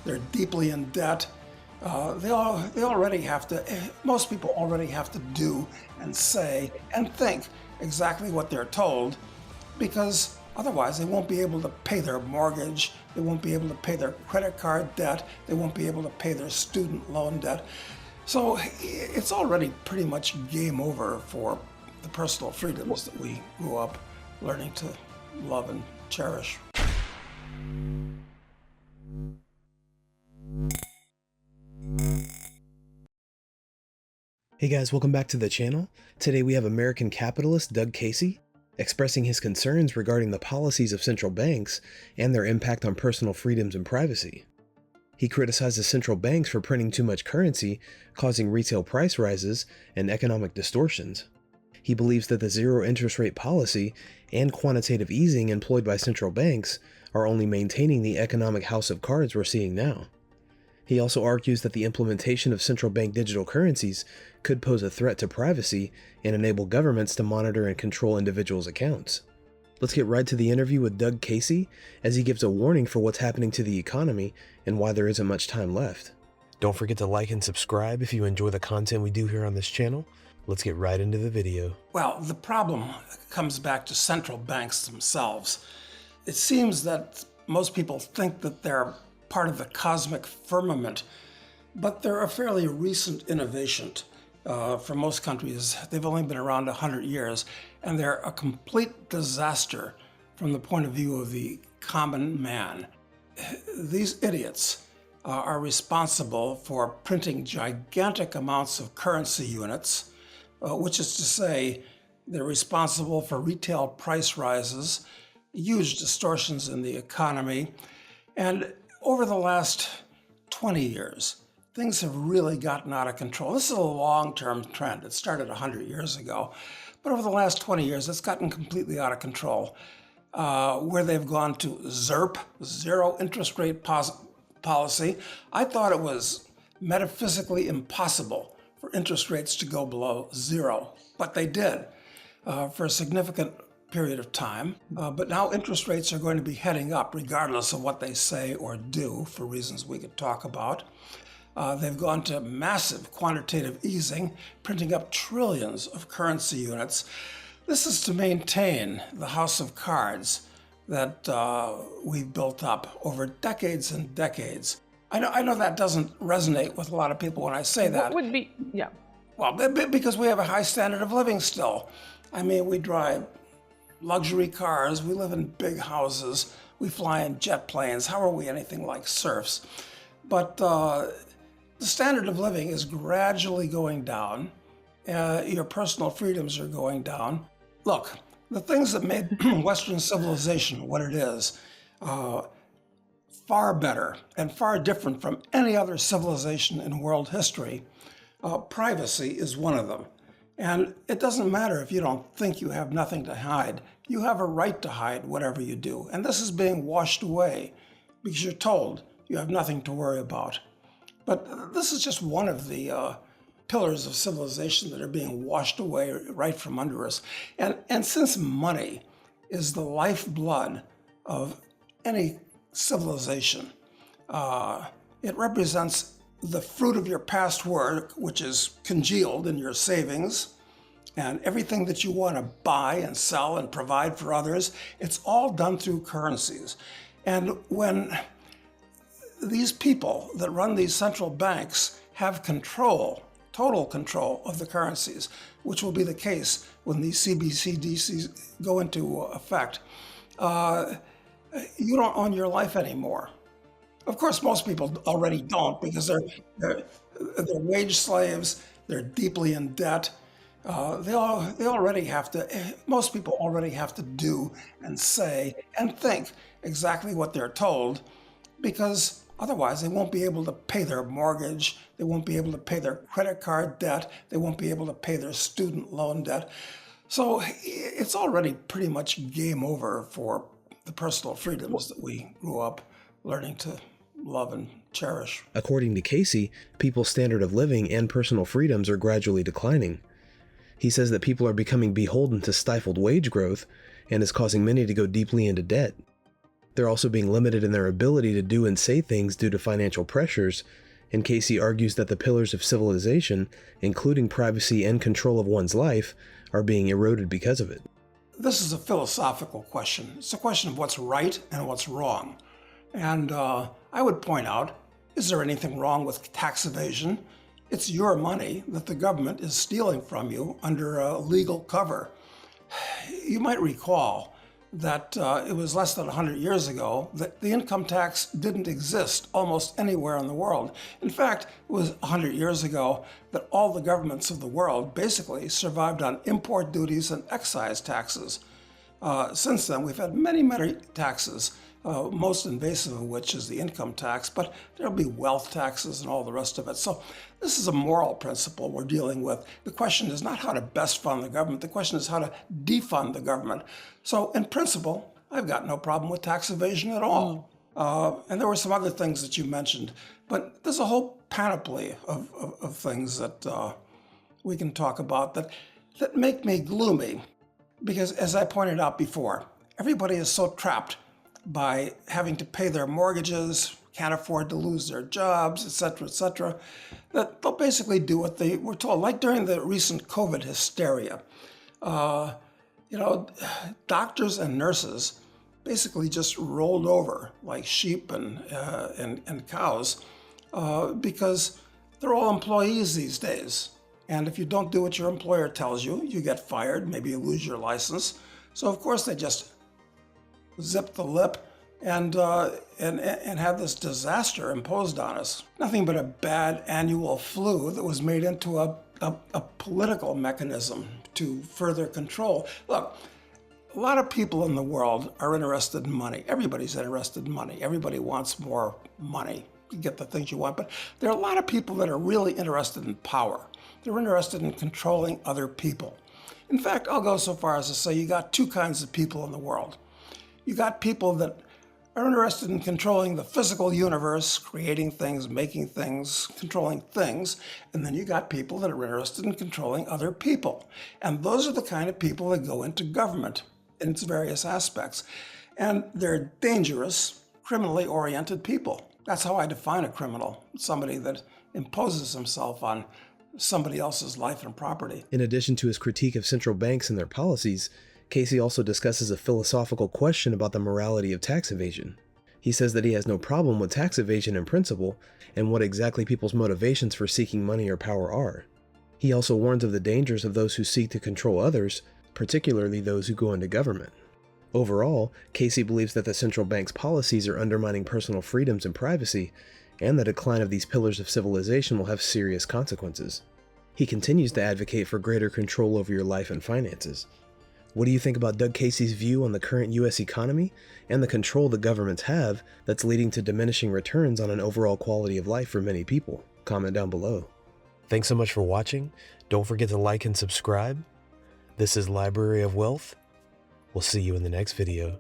they're deeply in debt. They already have to, most people already have to do and say and think exactly what they're told, because otherwise they won't be able to pay their mortgage, they won't be able to pay their credit card debt, they won't be able to pay their student loan debt. So it's already pretty much game over for the personal freedoms that we grew up learning to love and cherish. Hey guys, welcome back to the channel. Today we have American capitalist Doug Casey expressing his concerns regarding the policies of central banks and their impact on personal freedoms and privacy. He criticizes central banks for printing too much currency, causing retail price rises and economic distortions. He believes that the zero interest rate policy and quantitative easing employed by central banks are only maintaining the economic house of cards we're seeing now. He also argues that the implementation of central bank digital currencies could pose a threat to privacy and enable governments to monitor and control individuals' accounts. Let's get right to the interview with Doug Casey as he gives a warning for what's happening to the economy and why there isn't much time left. Don't forget to like and subscribe if you enjoy the content we do here on this channel. Let's get right into the video. Well, the problem comes back to central banks themselves. It seems that most people think that they're part of the cosmic firmament, but they're a fairly recent innovation. For most countries, they've only been around 100 years, and they're a complete disaster from the point of view of the common man. These idiots are responsible for printing gigantic amounts of currency units, which is to say, they're responsible for retail price rises, huge distortions in the economy, and over the last 20 years, things have really gotten out of control. This is a long-term trend. It started 100 years ago, but over the last 20 years, it's gotten completely out of control, where they've gone to ZIRP, zero interest rate policy. I thought it was metaphysically impossible for interest rates to go below zero, but they did for a significant period of time. But now interest rates are going to be heading up regardless of what they say or do for reasons we could talk about. They've gone to massive quantitative easing, printing up trillions of currency units. This is to maintain the house of cards that we've built up over decades and decades. I know that doesn't resonate with a lot of people when I say that. What would be, yeah. Well, because we have a high standard of living still. I mean, we drive luxury cars, we live in big houses, we fly in jet planes. How are we anything like serfs? But the standard of living is gradually going down. Your personal freedoms are going down. Look, the things that made Western civilization what it is, far better and far different from any other civilization in world history, privacy is one of them. And it doesn't matter if you don't think you have nothing to hide. You have a right to hide whatever you do. And this is being washed away because you're told you have nothing to worry about. But this is just one of the pillars of civilization that are being washed away right from under us. And since money is the lifeblood of any civilization, it represents the fruit of your past work, which is congealed in your savings, and everything that you want to buy and sell and provide for others, it's all done through currencies. And when these people that run these central banks have control, total control of the currencies, which will be the case when these CBDCs go into effect, you don't own your life anymore. Of course, most people already don't because they're wage slaves, they're deeply in debt. They already have to, most people already have to do and say and think exactly what they're told, because otherwise they won't be able to pay their mortgage, they won't be able to pay their credit card debt, they won't be able to pay their student loan debt. So it's already pretty much game over for the personal freedoms that we grew up learning to love and cherish. According to Casey, people's standard of living and personal freedoms are gradually declining. He says that people are becoming beholden to stifled wage growth and is causing many to go deeply into debt. They're also being limited in their ability to do and say things due to financial pressures, and Casey argues that the pillars of civilization, including privacy and control of one's life, are being eroded because of it. This is a philosophical question. It's a question of what's right and what's wrong. And I would point out, is there anything wrong with tax evasion? It's your money that the government is stealing from you under a legal cover. You might recall that it was less than 100 years ago that the income tax didn't exist almost anywhere in the world. In fact, it was 100 years ago that all the governments of the world basically survived on import duties and excise taxes. Since then, we've had many, many taxes, most invasive of which is the income tax, but there'll be wealth taxes and all the rest of it. So this is a moral principle we're dealing with. The question is not how to best fund the government. The question is how to defund the government. So in principle, I've got no problem with tax evasion at all. And there were some other things that you mentioned, but there's a whole panoply of things that we can talk about that make me gloomy. Because as I pointed out before, everybody is so trapped by having to pay their mortgages, can't afford to lose their jobs, et cetera, that they'll basically do what they were told. Like during the recent COVID hysteria, doctors and nurses basically just rolled over like sheep and cows because they're all employees these days. And if you don't do what your employer tells you, you get fired, maybe you lose your license. So of course they just zip the lip and have this disaster imposed on us. Nothing but a bad annual flu that was made into a political mechanism to further control. Look, a lot of people in the world are interested in money. Everybody's interested in money. Everybody wants more money. You get the things you want, but there are a lot of people that are really interested in power. They're interested in controlling other people. In fact, I'll go so far as to say you got two kinds of people in the world. You got people that are interested in controlling the physical universe, creating things, making things, controlling things, and then you got people that are interested in controlling other people. And those are the kind of people that go into government in its various aspects. And they're dangerous, criminally oriented people. That's how I define a criminal, somebody that imposes himself on somebody else's life and property. In addition to his critique of central banks and their policies, Casey also discusses a philosophical question about the morality of tax evasion. He says that he has no problem with tax evasion in principle and what exactly people's motivations for seeking money or power are. He also warns of the dangers of those who seek to control others, particularly those who go into government. Overall, Casey believes that the central bank's policies are undermining personal freedoms and privacy, and the decline of these pillars of civilization will have serious consequences. He continues to advocate for greater control over your life and finances. What do you think about Doug Casey's view on the current U.S. economy and the control the governments have that's leading to diminishing returns on an overall quality of life for many people? Comment down below. Thanks so much for watching. Don't forget to like and subscribe. This is Library of Wealth. We'll see you in the next video.